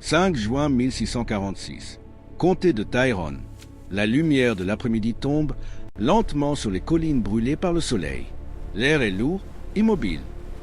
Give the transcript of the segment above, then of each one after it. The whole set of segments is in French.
5 juin 1646. Comté de Tyrone. La lumière de l'après-midi tombe lentement sur les collines brûlées par le soleil. L'air est lourd, immobile.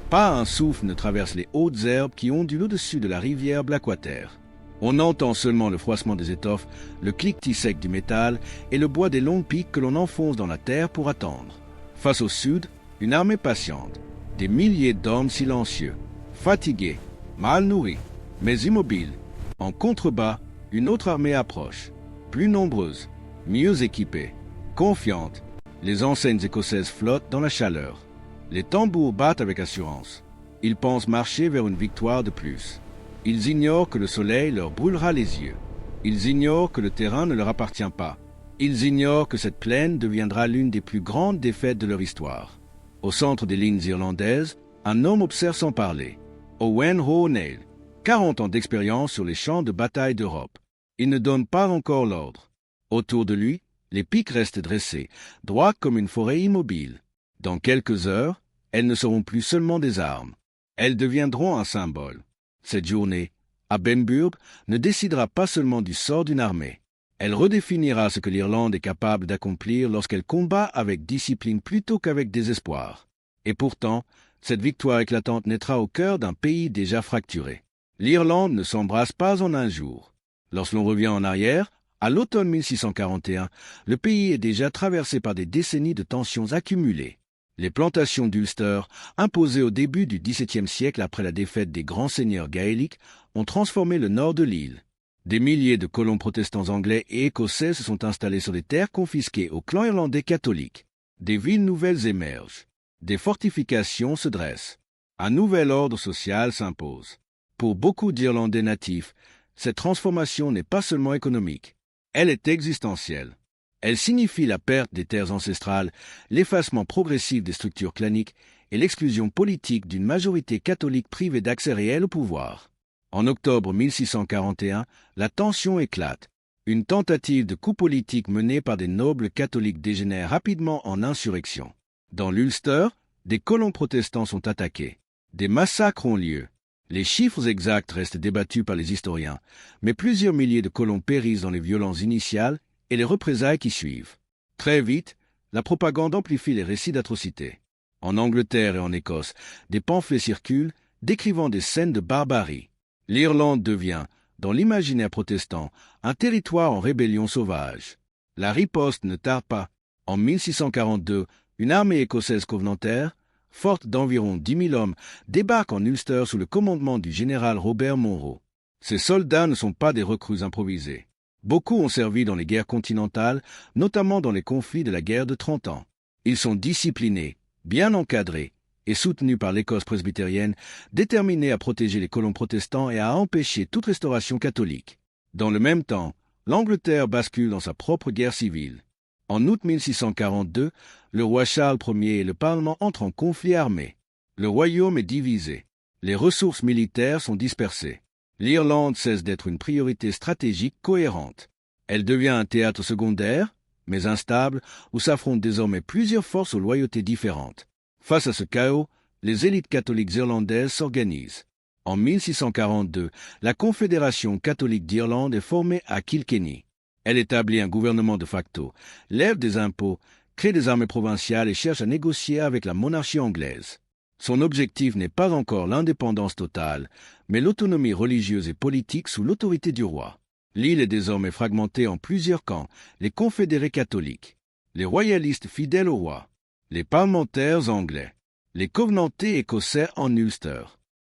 Pas un souffle ne traverse les hautes herbes qui ondulent au-dessus de la rivière Blackwater. On entend seulement le froissement des étoffes, le cliquetis sec du métal et le bois des longues piques que l'on enfonce dans la terre pour attendre. Face au sud, une armée patiente, des milliers d'hommes silencieux, fatigués, mal nourris, mais immobiles. En contrebas, une autre armée approche, plus nombreuse, mieux équipée, confiante. Les enseignes écossaises flottent dans la chaleur. Les tambours battent avec assurance. Ils pensent marcher vers une victoire de plus. Ils ignorent que le soleil leur brûlera les yeux. Ils ignorent que le terrain ne leur appartient pas. Ils ignorent que cette plaine deviendra l'une des plus grandes défaites de leur histoire. Au centre des lignes irlandaises, un homme observe sans parler. Owen O'Neill, 40 ans d'expérience sur les champs de bataille d'Europe. Il ne donne pas encore l'ordre. Autour de lui, les piques restent dressées, droites comme une forêt immobile. Dans quelques heures, elles ne seront plus seulement des armes. Elles deviendront un symbole. Cette journée, à Benburb, ne décidera pas seulement du sort d'une armée. Elle redéfinira ce que l'Irlande est capable d'accomplir lorsqu'elle combat avec discipline plutôt qu'avec désespoir. Et pourtant, cette victoire éclatante naîtra au cœur d'un pays déjà fracturé. L'Irlande ne s'embrasse pas en un jour. Lorsqu'on revient en arrière, à l'automne 1641, le pays est déjà traversé par des décennies de tensions accumulées. Les plantations d'Ulster, imposées au début du XVIIe siècle après la défaite des grands seigneurs gaéliques, ont transformé le nord de l'île. Des milliers de colons protestants anglais et écossais se sont installés sur des terres confisquées aux clans irlandais catholiques. Des villes nouvelles émergent. Des fortifications se dressent. Un nouvel ordre social s'impose. Pour beaucoup d'Irlandais natifs, cette transformation n'est pas seulement économique. Elle est existentielle. Elle signifie la perte des terres ancestrales, l'effacement progressif des structures claniques et l'exclusion politique d'une majorité catholique privée d'accès réel au pouvoir. En octobre 1641, la tension éclate. Une tentative de coup politique menée par des nobles catholiques dégénère rapidement en insurrection. Dans l'Ulster, des colons protestants sont attaqués. Des massacres ont lieu. Les chiffres exacts restent débattus par les historiens, mais plusieurs milliers de colons périssent dans les violences initiales et les représailles qui suivent. Très vite, la propagande amplifie les récits d'atrocités. En Angleterre et en Écosse, des pamphlets circulent décrivant des scènes de barbarie. L'Irlande devient, dans l'imaginaire protestant, un territoire en rébellion sauvage. La riposte ne tarde pas. En 1642, une armée écossaise covenantaire, forte d'environ 10 000 hommes, débarque en Ulster sous le commandement du général Robert Monro. Ces soldats ne sont pas des recrues improvisées. Beaucoup ont servi dans les guerres continentales, notamment dans les conflits de la guerre de 30 ans. Ils sont disciplinés, bien encadrés et soutenus par l'Écosse presbytérienne, déterminés à protéger les colons protestants et à empêcher toute restauration catholique. Dans le même temps, l'Angleterre bascule dans sa propre guerre civile. En août 1642, le roi Charles Ier et le Parlement entrent en conflit armé. Le royaume est divisé. Les ressources militaires sont dispersées. L'Irlande cesse d'être une priorité stratégique cohérente. Elle devient un théâtre secondaire, mais instable, où s'affrontent désormais plusieurs forces aux loyautés différentes. Face à ce chaos, les élites catholiques irlandaises s'organisent. En 1642, la Confédération catholique d'Irlande est formée à Kilkenny. Elle établit un gouvernement de facto, lève des impôts, crée des armées provinciales et cherche à négocier avec la monarchie anglaise. Son objectif n'est pas encore l'indépendance totale, mais l'autonomie religieuse et politique sous l'autorité du roi. L'île est désormais fragmentée en plusieurs camps, les confédérés catholiques, les royalistes fidèles au roi, les parlementaires anglais, les covenantés écossais en Ulster.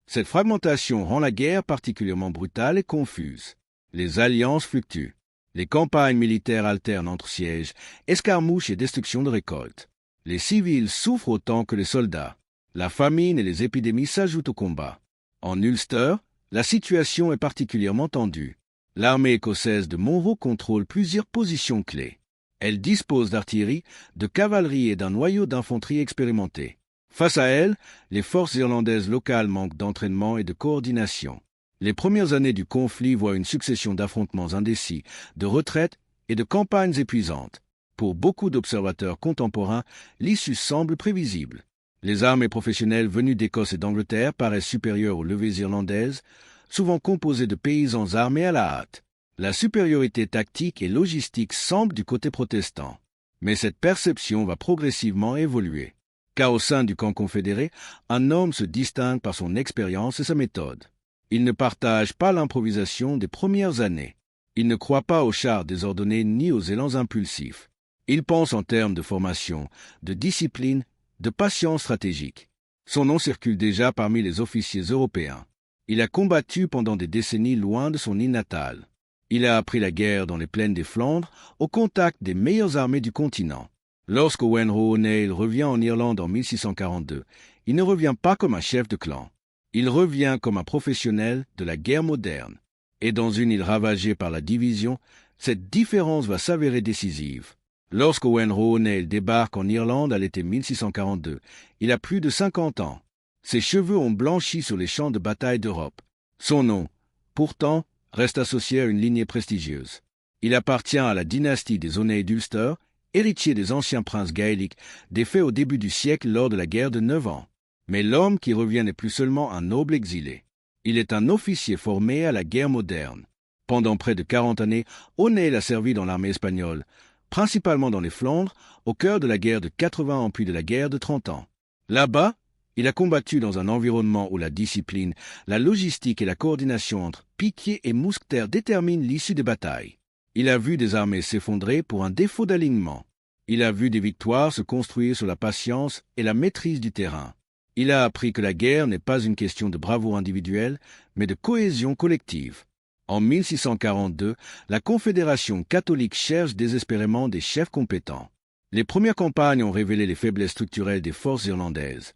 Cette fragmentation rend la guerre particulièrement brutale et confuse. Les alliances fluctuent. Les campagnes militaires alternent entre sièges, escarmouches et destruction de récoltes. Les civils souffrent autant que les soldats. La famine et les épidémies s'ajoutent au combat. En Ulster, la situation est particulièrement tendue. L'armée écossaise de Monro contrôle plusieurs positions clés. Elle dispose d'artillerie, de cavalerie et d'un noyau d'infanterie expérimenté. Face à elle, les forces irlandaises locales manquent d'entraînement et de coordination. Les premières années du conflit voient une succession d'affrontements indécis, de retraites et de campagnes épuisantes. Pour beaucoup d'observateurs contemporains, l'issue semble prévisible. Les armées professionnelles venues d'Écosse et d'Angleterre paraissent supérieures aux levées irlandaises, souvent composés de paysans armés à la hâte. La supériorité tactique et logistique semble du côté protestant. Mais cette perception va progressivement évoluer. Car au sein du camp confédéré, un homme se distingue par son expérience et sa méthode. Il ne partage pas l'improvisation des premières années. Il ne croit pas aux chars désordonnés ni aux élans impulsifs. Il pense en termes de formation, de discipline, de patience stratégique. Son nom circule déjà parmi les officiers européens. Il a combattu pendant des décennies loin de son île natale. Il a appris la guerre dans les plaines des Flandres, au contact des meilleures armées du continent. Lorsque Owen Roe O'Neill revient en Irlande en 1642, il ne revient pas comme un chef de clan. Il revient comme un professionnel de la guerre moderne. Et dans une île ravagée par la division, cette différence va s'avérer décisive. Lorsque Owen Roe O'Neill débarque en Irlande à l'été 1642, il a plus de 50 ans. Ses cheveux ont blanchi sur les champs de bataille d'Europe. Son nom, pourtant, reste associé à une lignée prestigieuse. Il appartient à la dynastie des O'Neill d'Ulster, héritier des anciens princes gaéliques, défaits au début du siècle lors de la guerre de 9 ans. Mais l'homme qui revient n'est plus seulement un noble exilé. Il est un officier formé à la guerre moderne. Pendant près de 40 années, O'Neill a servi dans l'armée espagnole, principalement dans les Flandres, au cœur de la guerre de 80 ans puis de la guerre de 30 ans. Là-bas, il a combattu dans un environnement où la discipline, la logistique et la coordination entre piquiers et mousquetaires déterminent l'issue des batailles. Il a vu des armées s'effondrer pour un défaut d'alignement. Il a vu des victoires se construire sur la patience et la maîtrise du terrain. Il a appris que la guerre n'est pas une question de bravoure individuelle, mais de cohésion collective. En 1642, la Confédération catholique cherche désespérément des chefs compétents. Les premières campagnes ont révélé les faiblesses structurelles des forces irlandaises.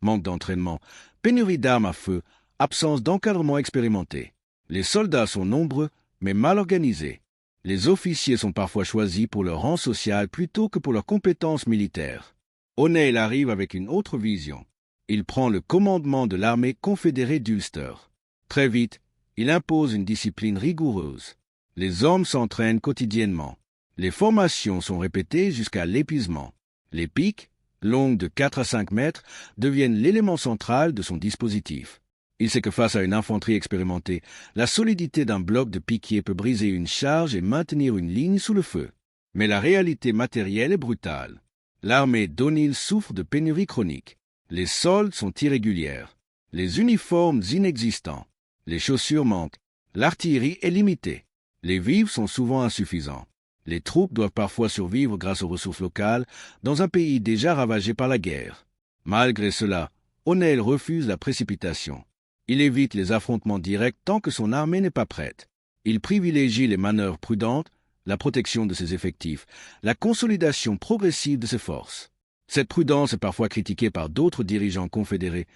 Manque d'entraînement, pénurie d'armes à feu, absence d'encadrement expérimenté. Les soldats sont nombreux, mais mal organisés. Les officiers sont parfois choisis pour leur rang social plutôt que pour leurs compétences militaires. O'Neill arrive avec une autre vision. Il prend le commandement de l'armée confédérée d'Ulster. Très vite, il impose une discipline rigoureuse. Les hommes s'entraînent quotidiennement. Les formations sont répétées jusqu'à l'épuisement. Les piques, longues de 4 à 5 mètres, deviennent l'élément central de son dispositif. Il sait que face à une infanterie expérimentée, la solidité d'un bloc de piquier peut briser une charge et maintenir une ligne sous le feu. Mais la réalité matérielle est brutale. L'armée d'O'Neill souffre de pénurie chronique. Les soldes sont irrégulières. Les uniformes inexistants. Les chaussures manquent. L'artillerie est limitée. Les vivres sont souvent insuffisants. Les troupes doivent parfois survivre grâce aux ressources locales dans un pays déjà ravagé par la guerre. Malgré cela, O'Neill refuse la précipitation. Il évite les affrontements directs tant que son armée n'est pas prête. Il privilégie les manœuvres prudentes, la protection de ses effectifs, la consolidation progressive de ses forces. Cette prudence est parfois critiquée par d'autres dirigeants confédérés,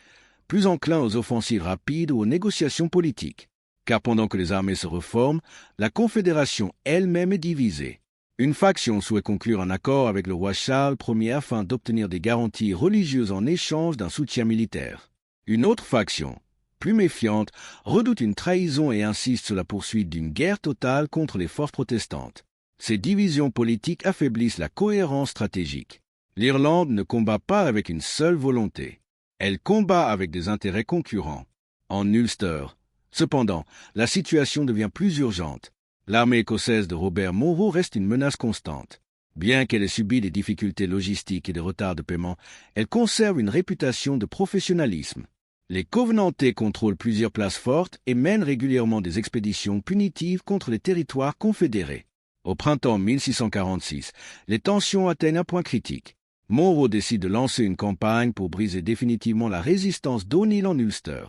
plus enclins aux offensives rapides ou aux négociations politiques. Car pendant que les armées se reforment, la Confédération elle-même est divisée. Une faction souhaite conclure un accord avec le roi Charles Ier afin d'obtenir des garanties religieuses en échange d'un soutien militaire. Une autre faction, plus méfiante, redoute une trahison et insiste sur la poursuite d'une guerre totale contre les forces protestantes. Ces divisions politiques affaiblissent la cohérence stratégique. L'Irlande ne combat pas avec une seule volonté. Elle combat avec des intérêts concurrents. En Ulster, cependant, la situation devient plus urgente. L'armée écossaise de Robert Monro reste une menace constante. Bien qu'elle ait subi des difficultés logistiques et des retards de paiement, elle conserve une réputation de professionnalisme. Les Covenantés contrôlent plusieurs places fortes et mènent régulièrement des expéditions punitives contre les territoires confédérés. Au printemps 1646, les tensions atteignent un point critique. Monro décide de lancer une campagne pour briser définitivement la résistance d'O'Neill en Ulster.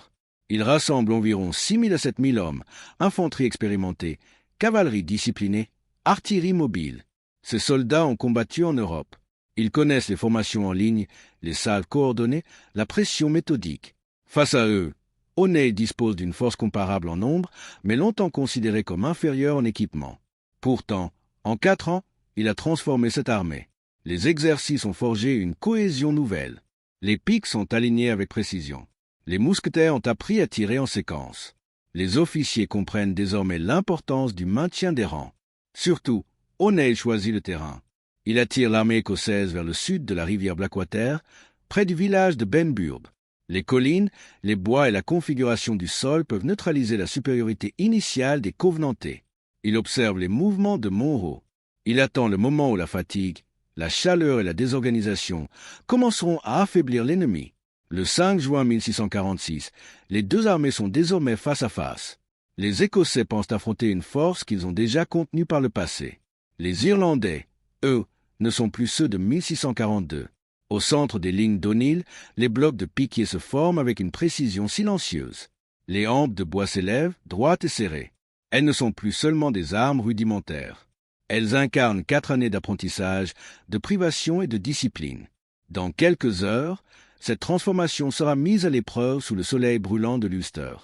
Il rassemble environ 6 000 à 7 000 hommes, infanterie expérimentée, cavalerie disciplinée, artillerie mobile. Ces soldats ont combattu en Europe. Ils connaissent les formations en ligne, les salves coordonnées, la pression méthodique. Face à eux, O'Neill dispose d'une force comparable en nombre, mais longtemps considérée comme inférieure en équipement. Pourtant, en 4 ans, il a transformé cette armée. Les exercices ont forgé une cohésion nouvelle. Les piques sont alignés avec précision. Les mousquetaires ont appris à tirer en séquence. Les officiers comprennent désormais l'importance du maintien des rangs. Surtout, O'Neill choisit le terrain. Il attire l'armée écossaise vers le sud de la rivière Blackwater, près du village de Benburb. Les collines, les bois et la configuration du sol peuvent neutraliser la supériorité initiale des Covenantés. Il observe les mouvements de Monroe. Il attend le moment où la fatigue, la chaleur et la désorganisation commenceront à affaiblir l'ennemi. Le 5 juin 1646, les deux armées sont désormais face à face. Les Écossais pensent affronter une force qu'ils ont déjà contenue par le passé. Les Irlandais, eux, ne sont plus ceux de 1642. Au centre des lignes d'O'Neill, les blocs de piquiers se forment avec une précision silencieuse. Les hampes de bois s'élèvent, droites et serrées. Elles ne sont plus seulement des armes rudimentaires. Elles incarnent 4 années d'apprentissage, de privation et de discipline. Dans quelques heures, cette transformation sera mise à l'épreuve sous le soleil brûlant de l'Ulster.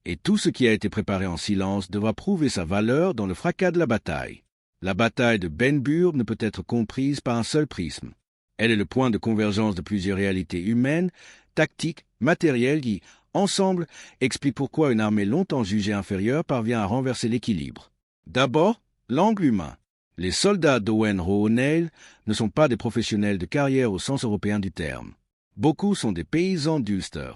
Et tout ce qui a été préparé en silence devra prouver sa valeur dans le fracas de la bataille. La bataille de Benburb ne peut être comprise par un seul prisme. Elle est le point de convergence de plusieurs réalités humaines, tactiques, matérielles qui, ensemble, expliquent pourquoi une armée longtemps jugée inférieure parvient à renverser l'équilibre. D'abord, l'angle humain. Les soldats d'Owen Roe O'Neill ne sont pas des professionnels de carrière au sens européen du terme. Beaucoup sont des paysans d'Ulster.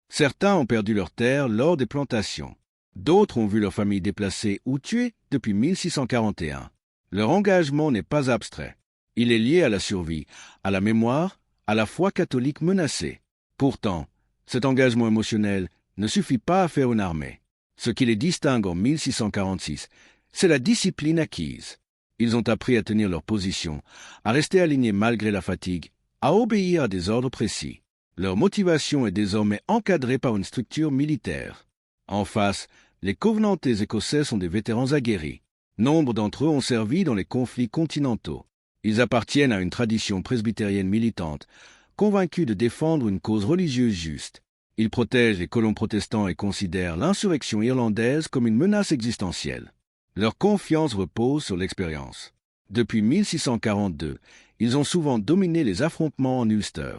Certains ont perdu leurs terres lors des plantations. D'autres ont vu leur famille déplacée ou tuée depuis 1641. Leur engagement n'est pas abstrait. Il est lié à la survie, à la mémoire, à la foi catholique menacée. Pourtant, cet engagement émotionnel ne suffit pas à faire une armée. Ce qui les distingue en 1646, c'est la discipline acquise. Ils ont appris à tenir leur position, à rester alignés malgré la fatigue, à obéir à des ordres précis. Leur motivation est désormais encadrée par une structure militaire. En face, les Covenantés écossais sont des vétérans aguerris. Nombre d'entre eux ont servi dans les conflits continentaux. Ils appartiennent à une tradition presbytérienne militante, convaincus de défendre une cause religieuse juste. Ils protègent les colons protestants et considèrent l'insurrection irlandaise comme une menace existentielle. Leur confiance repose sur l'expérience. Depuis 1642, ils ont souvent dominé les affrontements en Ulster.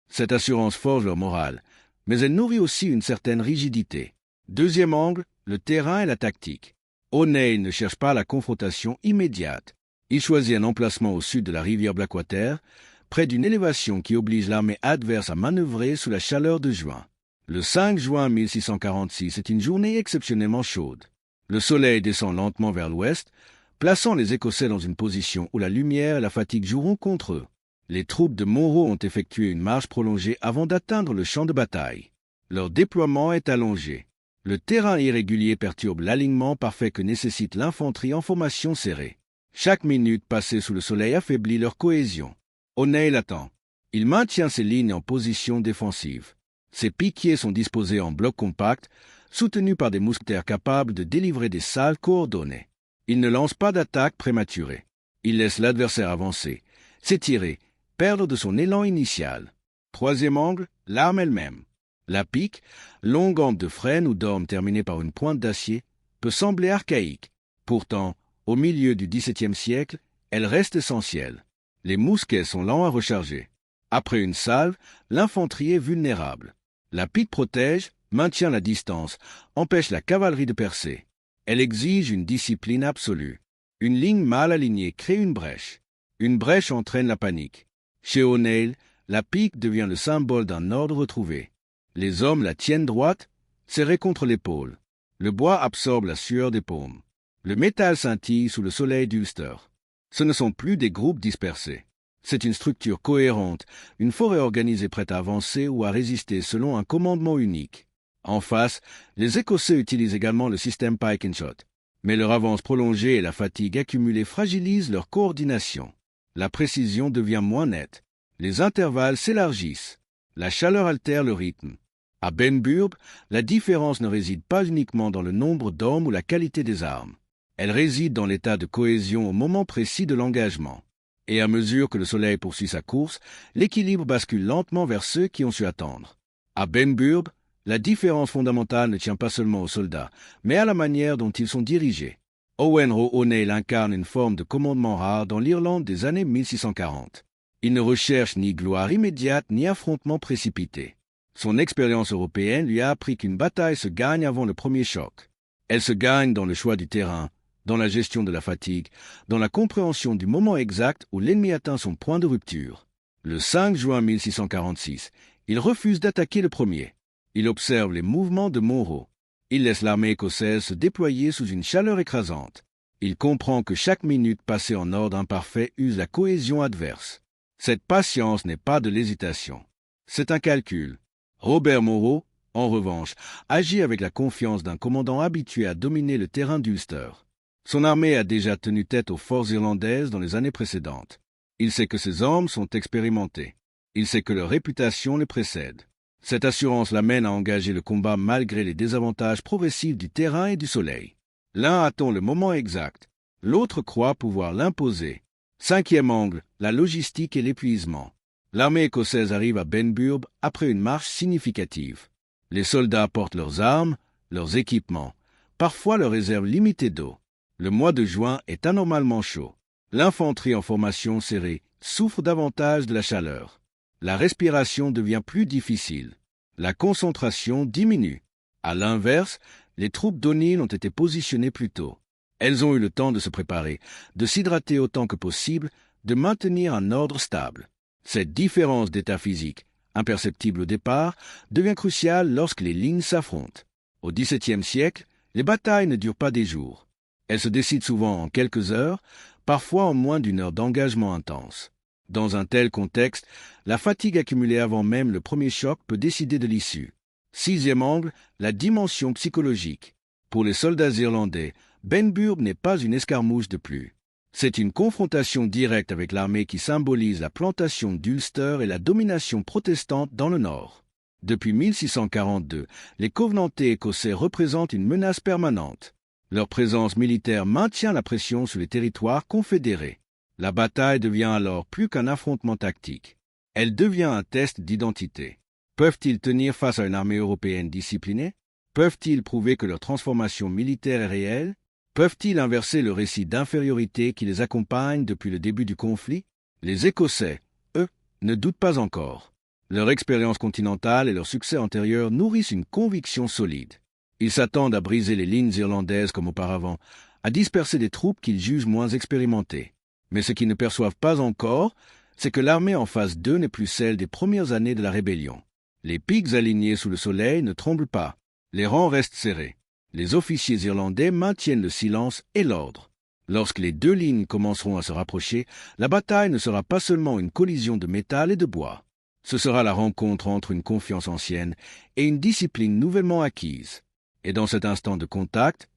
Cette assurance forge leur morale, mais elle nourrit aussi une certaine rigidité. Deuxième angle, le terrain et la tactique. O'Neill ne cherche pas la confrontation immédiate. Il choisit un emplacement au sud de la rivière Blackwater, près d'une élévation qui oblige l'armée adverse à manœuvrer sous la chaleur de juin. Le 5 juin 1646 est une journée exceptionnellement chaude. Le soleil descend lentement vers l'ouest, plaçant les Écossais dans une position où la lumière et la fatigue joueront contre eux. Les troupes de Monroe ont effectué une marche prolongée avant d'atteindre le champ de bataille. Leur déploiement est allongé. Le terrain irrégulier perturbe l'alignement parfait que nécessite l'infanterie en formation serrée. Chaque minute passée sous le soleil affaiblit leur cohésion. O'Neill attend. Il maintient ses lignes en position défensive. Ses piquiers sont disposés en blocs compacts, soutenus par des mousquetaires capables de délivrer des salves coordonnées. Il ne lance pas d'attaque prématurée. Il laisse l'adversaire avancer, s'étirer, perdre de son élan initial. Troisième angle, l'arme elle-même. La pique, longue hampe de frêne ou d'orme terminée par une pointe d'acier, peut sembler archaïque. Pourtant, au milieu du XVIIe siècle, elle reste essentielle. Les mousquets sont lents à recharger. Après une salve, l'infanterie est vulnérable. La pique protège, maintient la distance, empêche la cavalerie de percer. Elle exige une discipline absolue. Une ligne mal alignée crée une brèche. Une brèche entraîne la panique. Chez O'Neill, la pique devient le symbole d'un ordre retrouvé. Les hommes la tiennent droite, serrée contre l'épaule. Le bois absorbe la sueur des paumes. Le métal scintille sous le soleil d'Ulster. Ce ne sont plus des groupes dispersés. C'est une structure cohérente, une forêt organisée prête à avancer ou à résister selon un commandement unique. En face, les Écossais utilisent également le système Pike and Shot. Mais leur avance prolongée et la fatigue accumulée fragilisent leur coordination. La précision devient moins nette. Les intervalles s'élargissent. La chaleur altère le rythme. À Benburb, la différence ne réside pas uniquement dans le nombre d'hommes ou la qualité des armes. Elle réside dans l'état de cohésion au moment précis de l'engagement. Et à mesure que le soleil poursuit sa course, l'équilibre bascule lentement vers ceux qui ont su attendre. À Benburb, la différence fondamentale ne tient pas seulement aux soldats, mais à la manière dont ils sont dirigés. Owen Roe O'Neill incarne une forme de commandement rare dans l'Irlande des années 1640. Il ne recherche ni gloire immédiate ni affrontement précipité. Son expérience européenne lui a appris qu'une bataille se gagne avant le premier choc. Elle se gagne dans le choix du terrain, dans la gestion de la fatigue, dans la compréhension du moment exact où l'ennemi atteint son point de rupture. Le 5 juin 1646, Il refuse d'attaquer le premier. Il observe les mouvements de Monro. Il laisse l'armée écossaise se déployer sous une chaleur écrasante. Il comprend que chaque minute passée en ordre imparfait use la cohésion adverse. Cette patience n'est pas de l'hésitation. C'est un calcul. Robert Monro, en revanche, agit avec la confiance d'un commandant habitué à dominer le terrain d'Ulster. Son armée a déjà tenu tête aux forces irlandaises dans les années précédentes. Il sait que ses hommes sont expérimentés. Il sait que leur réputation les précède. Cette assurance l'amène à engager le combat malgré les désavantages progressifs du terrain et du soleil. L'un attend le moment exact, l'autre croit pouvoir l'imposer. Cinquième angle, la logistique et l'épuisement. L'armée écossaise arrive à Benburb après une marche significative. Les soldats apportent leurs armes, leurs équipements, parfois leurs réserves limitées d'eau. Le mois de juin est anormalement chaud. L'infanterie en formation serrée souffre davantage de la chaleur. La respiration devient plus difficile. La concentration diminue. À l'inverse, les troupes d'O'Neill ont été positionnées plus tôt. Elles ont eu le temps de se préparer, de s'hydrater autant que possible, de maintenir un ordre stable. Cette différence d'état physique, imperceptible au départ, devient cruciale lorsque les lignes s'affrontent. Au XVIIe siècle, les batailles ne durent pas des jours. Elles se décident souvent en quelques heures, parfois en moins d'une heure d'engagement intense. Dans un tel contexte, la fatigue accumulée avant même le premier choc peut décider de l'issue. Sixième angle, la dimension psychologique. Pour les soldats irlandais, Benburb n'est pas une escarmouche de plus. C'est une confrontation directe avec l'armée qui symbolise la plantation d'Ulster et la domination protestante dans le nord. Depuis 1642, les Covenantés écossais représentent une menace permanente. Leur présence militaire maintient la pression sur les territoires confédérés. La bataille devient alors plus qu'un affrontement tactique. Elle devient un test d'identité. Peuvent-ils tenir face à une armée européenne disciplinée? Peuvent-ils prouver que leur transformation militaire est réelle? Peuvent-ils inverser le récit d'infériorité qui les accompagne depuis le début du conflit? Les Écossais, eux, ne doutent pas encore. Leur expérience continentale et leur succès antérieur nourrissent une conviction solide. Ils s'attendent à briser les lignes irlandaises comme auparavant, à disperser des troupes qu'ils jugent moins expérimentées. Mais ce qu'ils ne perçoivent pas encore, c'est que l'armée en phase 2 n'est plus celle des premières années de la rébellion. Les piques alignés sous le soleil ne tremblent pas. Les rangs restent serrés. Les officiers irlandais maintiennent le silence et l'ordre. Lorsque les deux lignes commenceront à se rapprocher, la bataille ne sera pas seulement une collision de métal et de bois. Ce sera la rencontre entre une confiance ancienne et une discipline nouvellement acquise. Et dans cet instant de contact,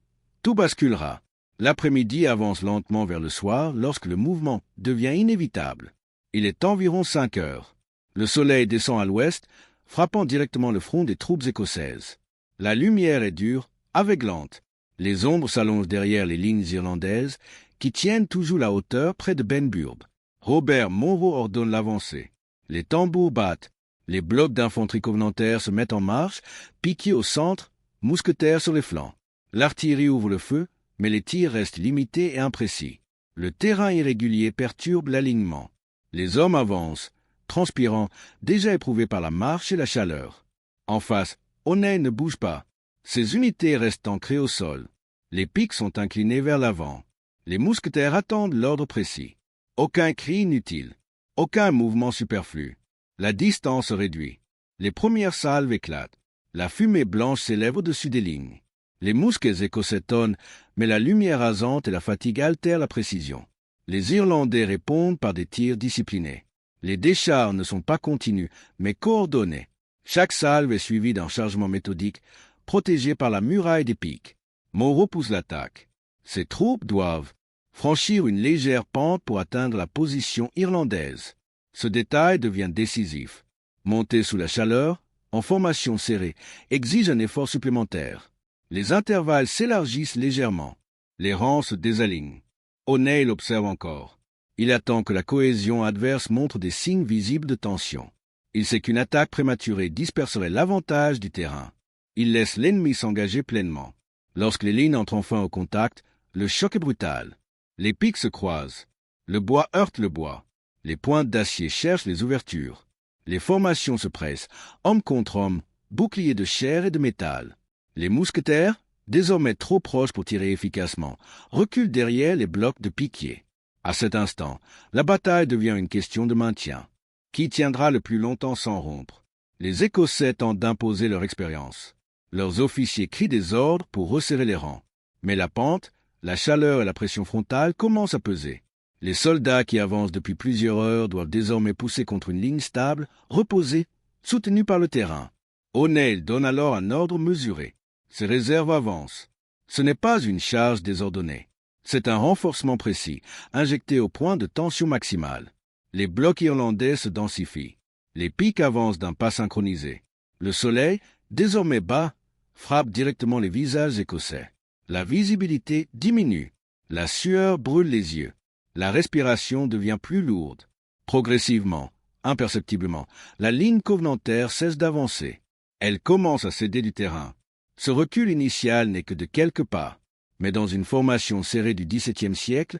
tout basculera. L'après-midi avance lentement vers le soir lorsque le mouvement devient inévitable. Il est environ 5 heures. Le soleil descend à l'ouest, frappant directement le front des troupes écossaises. La lumière est dure, aveuglante. Les ombres s'allongent derrière les lignes irlandaises, qui tiennent toujours la hauteur près de Benburb. Robert Monro ordonne l'avancée. Les tambours battent. Les blocs d'infanterie covenantaire se mettent en marche, piqués au centre, mousquetaires sur les flancs. L'artillerie ouvre le feu, mais les tirs restent limités et imprécis. Le terrain irrégulier perturbe l'alignement. Les hommes avancent, transpirant, déjà éprouvés par la marche et la chaleur. En face, O'Neill ne bouge pas. Ses unités restent ancrées au sol. Les piques sont inclinées vers l'avant. Les mousquetaires attendent l'ordre précis. Aucun cri inutile. Aucun mouvement superflu. La distance se réduit. Les premières salves éclatent. La fumée blanche s'élève au-dessus des lignes. Les mousquets écossais tonnent, mais la lumière rasante et la fatigue altèrent la précision. Les Irlandais répondent par des tirs disciplinés. Les décharges ne sont pas continus, mais coordonnés. Chaque salve est suivie d'un chargement méthodique, protégé par la muraille des piques. Monro pousse l'attaque. Ses troupes doivent franchir une légère pente pour atteindre la position irlandaise. Ce détail devient décisif. Monter sous la chaleur, en formation serrée, exige un effort supplémentaire. Les intervalles s'élargissent légèrement. Les rangs se désalignent. O'Neill observe encore. Il attend que la cohésion adverse montre des signes visibles de tension. Il sait qu'une attaque prématurée disperserait l'avantage du terrain. Il laisse l'ennemi s'engager pleinement. Lorsque les lignes entrent enfin au contact, le choc est brutal. Les piques se croisent. Le bois heurte le bois. Les pointes d'acier cherchent les ouvertures. Les formations se pressent, homme contre homme, boucliers de chair et de métal. Les mousquetaires, désormais trop proches pour tirer efficacement, reculent derrière les blocs de piquiers. À cet instant, la bataille devient une question de maintien. Qui tiendra le plus longtemps sans rompre? Les Écossais tentent d'imposer leur expérience. Leurs officiers crient des ordres pour resserrer les rangs. Mais la pente, la chaleur et la pression frontale commencent à peser. Les soldats qui avancent depuis plusieurs heures doivent désormais pousser contre une ligne stable, reposée, soutenue par le terrain. O'Neill donne alors un ordre mesuré. Ses réserves avancent. Ce n'est pas une charge désordonnée. C'est un renforcement précis, injecté au point de tension maximale. Les blocs irlandais se densifient. Les piques avancent d'un pas synchronisé. Le soleil, désormais bas, frappe directement les visages écossais. La visibilité diminue. La sueur brûle les yeux. La respiration devient plus lourde. Progressivement, imperceptiblement, la ligne covenantaire cesse d'avancer. Elle commence à céder du terrain. Ce recul initial n'est que de quelques pas. Mais dans une formation serrée du XVIIe siècle,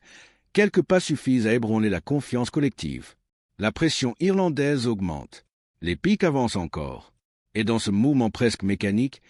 quelques pas suffisent à ébranler la confiance collective. La pression irlandaise augmente. Les piques avancent encore. Et dans ce mouvement presque mécanique,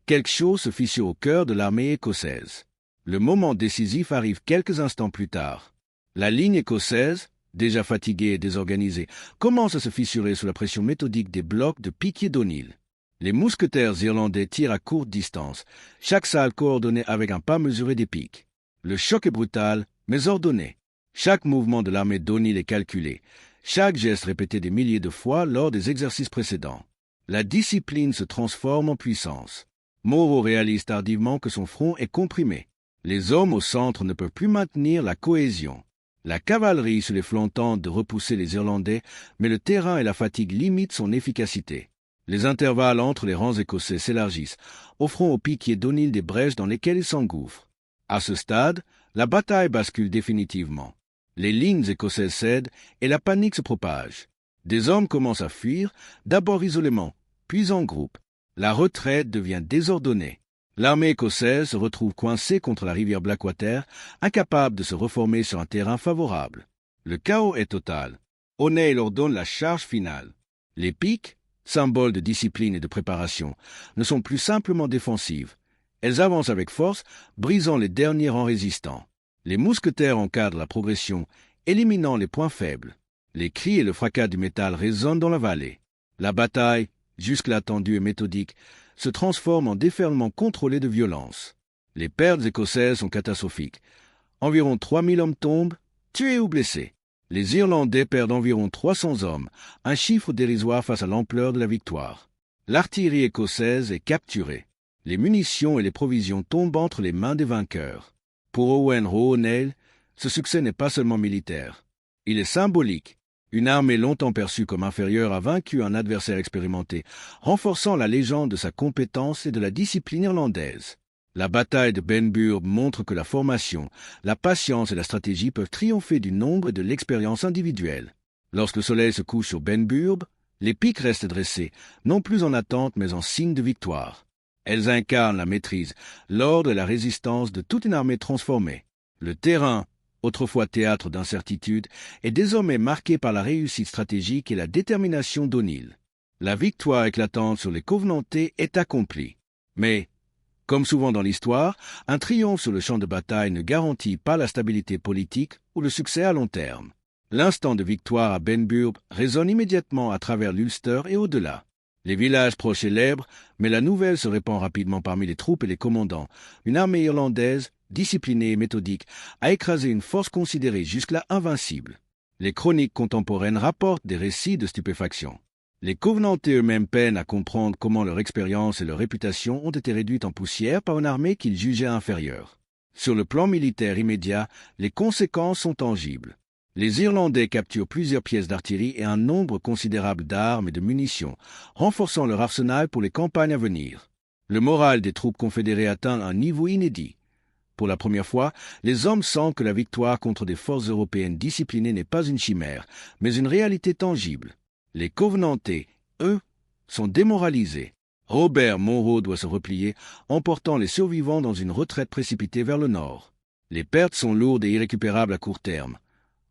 quelque chose se fissure au cœur de l'armée écossaise. Le moment décisif arrive quelques instants plus tard. La ligne écossaise, déjà fatiguée et désorganisée, commence à se fissurer sous la pression méthodique des blocs de piquiers d'O'Neill. Les mousquetaires irlandais tirent à courte distance, chaque salle coordonnée avec un pas mesuré des piques. Le choc est brutal, mais ordonné. Chaque mouvement de l'armée d'O'Neill est calculé, chaque geste répété des milliers de fois lors des exercices précédents. La discipline se transforme en puissance. Monro réalise tardivement que son front est comprimé. Les hommes au centre ne peuvent plus maintenir la cohésion. La cavalerie sur les flancs tente de repousser les Irlandais, mais le terrain et la fatigue limitent son efficacité. Les intervalles entre les rangs écossais s'élargissent, offrant aux piquiers d'O'Neill des brèches dans lesquelles ils s'engouffrent. À ce stade, la bataille bascule définitivement. Les lignes écossaises cèdent et la panique se propage. Des hommes commencent à fuir, d'abord isolément, puis en groupe. La retraite devient désordonnée. L'armée écossaise se retrouve coincée contre la rivière Blackwater, incapable de se reformer sur un terrain favorable. Le chaos est total. O'Neill ordonne la charge finale. Les piques, symboles de discipline et de préparation, ne sont plus simplement défensives. Elles avancent avec force, brisant les derniers rangs résistants. Les mousquetaires encadrent la progression, éliminant les points faibles. Les cris et le fracas du métal résonnent dans la vallée. La bataille, jusque-là tendue et méthodique, se transforme en déferlement contrôlé de violence. Les pertes écossaises sont catastrophiques. Environ 3000 hommes tombent, tués ou blessés. Les Irlandais perdent environ 300 hommes, un chiffre dérisoire face à l'ampleur de la victoire. L'artillerie écossaise est capturée. Les munitions et les provisions tombent entre les mains des vainqueurs. Pour Owen Roe O'Neill, ce succès n'est pas seulement militaire. Il est symbolique. Une armée longtemps perçue comme inférieure a vaincu un adversaire expérimenté, renforçant la légende de sa compétence et de la discipline irlandaise. La bataille de Benburb montre que la formation, la patience et la stratégie peuvent triompher du nombre et de l'expérience individuelle. Lorsque le soleil se couche sur Benburb, les piques restent dressées, non plus en attente mais en signe de victoire. Elles incarnent la maîtrise, l'ordre et la résistance de toute une armée transformée. Le terrain, autrefois théâtre d'incertitude, est désormais marqué par la réussite stratégique et la détermination d'O'Neill. La victoire éclatante sur les Covenantés est accomplie. Mais, comme souvent dans l'histoire, un triomphe sur le champ de bataille ne garantit pas la stabilité politique ou le succès à long terme. L'instant de victoire à Benburb résonne immédiatement à travers l'Ulster et au-delà. Les villages proches célèbrent, mais la nouvelle se répand rapidement parmi les troupes et les commandants. Une armée irlandaise, disciplinée et méthodique, a écrasé une force considérée jusque-là invincible. Les chroniques contemporaines rapportent des récits de stupéfaction. Les Covenantés eux-mêmes peinent à comprendre comment leur expérience et leur réputation ont été réduites en poussière par une armée qu'ils jugeaient inférieure. Sur le plan militaire immédiat, les conséquences sont tangibles. Les Irlandais capturent plusieurs pièces d'artillerie et un nombre considérable d'armes et de munitions, renforçant leur arsenal pour les campagnes à venir. Le moral des troupes confédérées atteint un niveau inédit. Pour la première fois, les hommes sentent que la victoire contre des forces européennes disciplinées n'est pas une chimère, mais une réalité tangible. Les Covenantés, eux, sont démoralisés. Robert Monro doit se replier, emportant les survivants dans une retraite précipitée vers le nord. Les pertes sont lourdes et irrécupérables à court terme.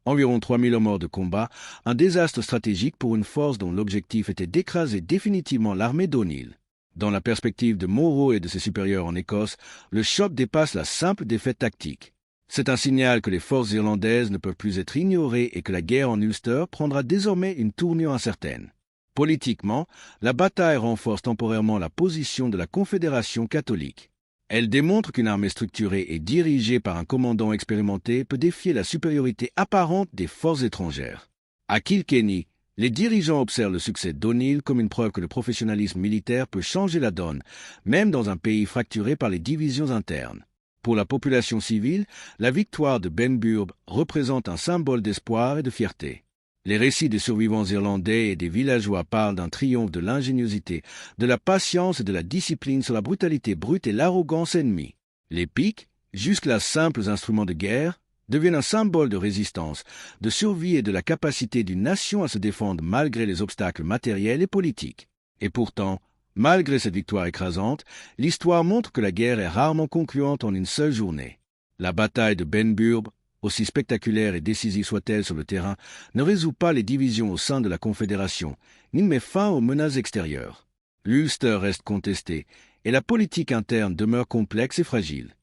Environ 3000 hommes morts de combat, un désastre stratégique pour une force dont l'objectif était d'écraser définitivement l'armée d'O'Neill. Dans la perspective de Monro et de ses supérieurs en Écosse, le choc dépasse la simple défaite tactique. C'est un signal que les forces irlandaises ne peuvent plus être ignorées et que la guerre en Ulster prendra désormais une tournure incertaine. Politiquement, la bataille renforce temporairement la position de la Confédération catholique. Elle démontre qu'une armée structurée et dirigée par un commandant expérimenté peut défier la supériorité apparente des forces étrangères. À Kilkenny, les dirigeants observent le succès d'O'Neill comme une preuve que le professionnalisme militaire peut changer la donne, même dans un pays fracturé par les divisions internes. Pour la population civile, la victoire de Benburb représente un symbole d'espoir et de fierté. Les récits des survivants irlandais et des villageois parlent d'un triomphe de l'ingéniosité, de la patience et de la discipline sur la brutalité brute et l'arrogance ennemie. Les piques, jusque-là simples instruments de guerre, deviennent un symbole de résistance, de survie et de la capacité d'une nation à se défendre malgré les obstacles matériels et politiques. Et pourtant, malgré cette victoire écrasante, l'histoire montre que la guerre est rarement concluante en une seule journée. La bataille de Benburb, aussi spectaculaire et décisive soit-elle sur le terrain, ne résout pas les divisions au sein de la Confédération, ni ne met fin aux menaces extérieures. L'Ulster reste contesté, et la politique interne demeure complexe et fragile.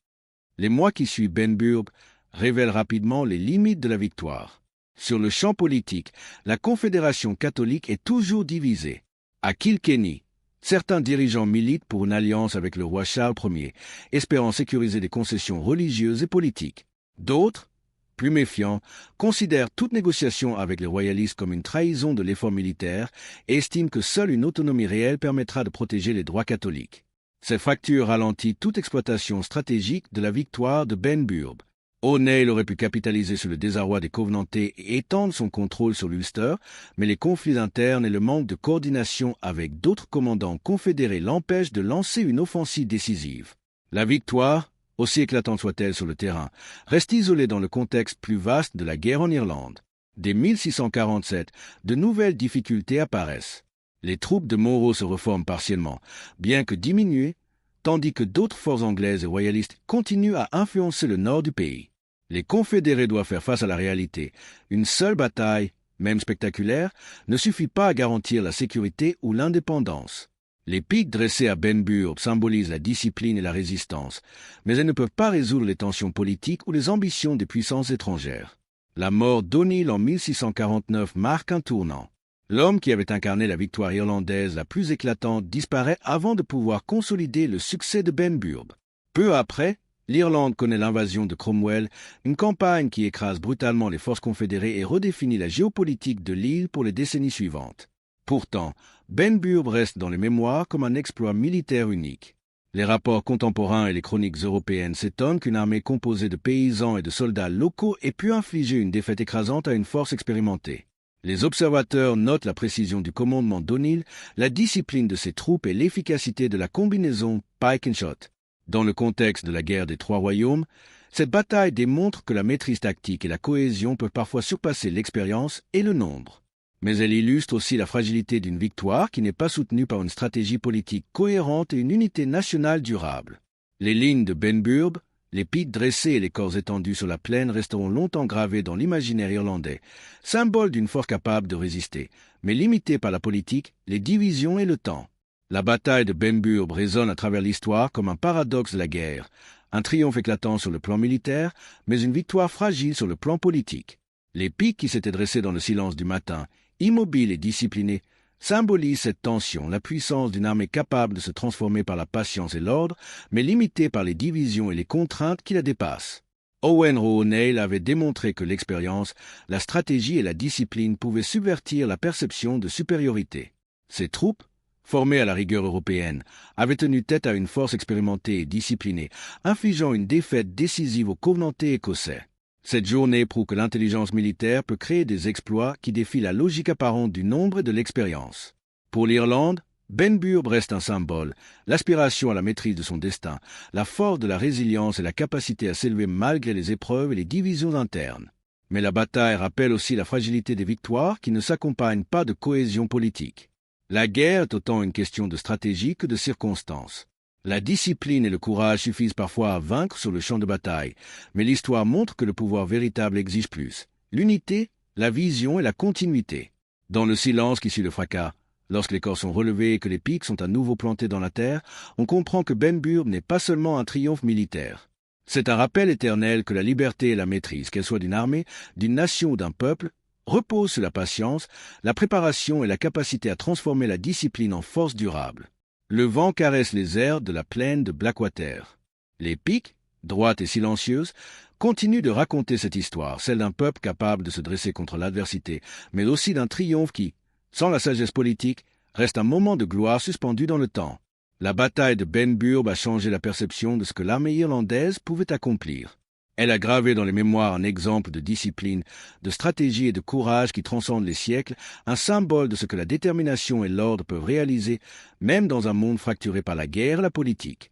Les mois qui suivent Benburb révèlent rapidement les limites de la victoire. Sur le champ politique, la Confédération catholique est toujours divisée. À Kilkenny, certains dirigeants militent pour une alliance avec le roi Charles Ier, espérant sécuriser des concessions religieuses et politiques. D'autres, plus méfiants, considèrent toute négociation avec les royalistes comme une trahison de l'effort militaire et estiment que seule une autonomie réelle permettra de protéger les droits catholiques. Ces fractures ralentissent toute exploitation stratégique de la victoire de Benburb. O'Neill aurait pu capitaliser sur le désarroi des Covenantés et étendre son contrôle sur l'Ulster, mais les conflits internes et le manque de coordination avec d'autres commandants confédérés l'empêchent de lancer une offensive décisive. La victoire, aussi éclatante soit-elle sur le terrain, reste isolée dans le contexte plus vaste de la guerre en Irlande. Dès 1647, de nouvelles difficultés apparaissent. Les troupes de Monro se reforment partiellement, bien que diminuées, tandis que d'autres forces anglaises et royalistes continuent à influencer le nord du pays. Les confédérés doivent faire face à la réalité. Une seule bataille, même spectaculaire, ne suffit pas à garantir la sécurité ou l'indépendance. Les piques dressées à Benburb symbolisent la discipline et la résistance, mais elles ne peuvent pas résoudre les tensions politiques ou les ambitions des puissances étrangères. La mort d'O'Neill en 1649 marque un tournant. L'homme qui avait incarné la victoire irlandaise la plus éclatante disparaît avant de pouvoir consolider le succès de Benburb. Peu après, l'Irlande connaît l'invasion de Cromwell, une campagne qui écrase brutalement les forces confédérées et redéfinit la géopolitique de l'île pour les décennies suivantes. Pourtant, Benburb reste dans les mémoires comme un exploit militaire unique. Les rapports contemporains et les chroniques européennes s'étonnent qu'une armée composée de paysans et de soldats locaux ait pu infliger une défaite écrasante à une force expérimentée. Les observateurs notent la précision du commandement d'O'Neill, la discipline de ses troupes et l'efficacité de la combinaison pike and shot. Dans le contexte de la guerre des Trois Royaumes, cette bataille démontre que la maîtrise tactique et la cohésion peuvent parfois surpasser l'expérience et le nombre. Mais elle illustre aussi la fragilité d'une victoire qui n'est pas soutenue par une stratégie politique cohérente et une unité nationale durable. Les lignes de Benburb, les piques dressées et les corps étendus sur la plaine resteront longtemps gravés dans l'imaginaire irlandais, symbole d'une force capable de résister, mais limitée par la politique, les divisions et le temps. La bataille de Benburb résonne à travers l'histoire comme un paradoxe de la guerre, un triomphe éclatant sur le plan militaire, mais une victoire fragile sur le plan politique. Les piques qui s'étaient dressées dans le silence du matin, immobiles et disciplinés, symbolisent cette tension, la puissance d'une armée capable de se transformer par la patience et l'ordre, mais limitée par les divisions et les contraintes qui la dépassent. Owen Roe O'Neill avait démontré que l'expérience, la stratégie et la discipline pouvaient subvertir la perception de supériorité. Ces troupes, formées à la rigueur européenne, avaient tenu tête à une force expérimentée et disciplinée, infligeant une défaite décisive aux Covenantés écossais. Cette journée prouve que l'intelligence militaire peut créer des exploits qui défient la logique apparente du nombre et de l'expérience. Pour l'Irlande, Benburb reste un symbole, l'aspiration à la maîtrise de son destin, la force de la résilience et la capacité à s'élever malgré les épreuves et les divisions internes. Mais la bataille rappelle aussi la fragilité des victoires qui ne s'accompagnent pas de cohésion politique. La guerre est autant une question de stratégie que de circonstances. La discipline et le courage suffisent parfois à vaincre sur le champ de bataille, mais l'histoire montre que le pouvoir véritable exige plus. L'unité, la vision et la continuité. Dans le silence qui suit le fracas, lorsque les corps sont relevés et que les piques sont à nouveau plantés dans la terre, on comprend que Benburb n'est pas seulement un triomphe militaire. C'est un rappel éternel que la liberté et la maîtrise, qu'elle soit d'une armée, d'une nation ou d'un peuple, repose sur la patience, la préparation et la capacité à transformer la discipline en force durable. Le vent caresse les airs de la plaine de Blackwater. Les piques, droites et silencieuses, continuent de raconter cette histoire, celle d'un peuple capable de se dresser contre l'adversité, mais aussi d'un triomphe qui, sans la sagesse politique, reste un moment de gloire suspendu dans le temps. La bataille de Ben Burb a changé la perception de ce que l'armée irlandaise pouvait accomplir. Elle a gravé dans les mémoires un exemple de discipline, de stratégie et de courage qui transcende les siècles, un symbole de ce que la détermination et l'ordre peuvent réaliser, même dans un monde fracturé par la guerre et la politique.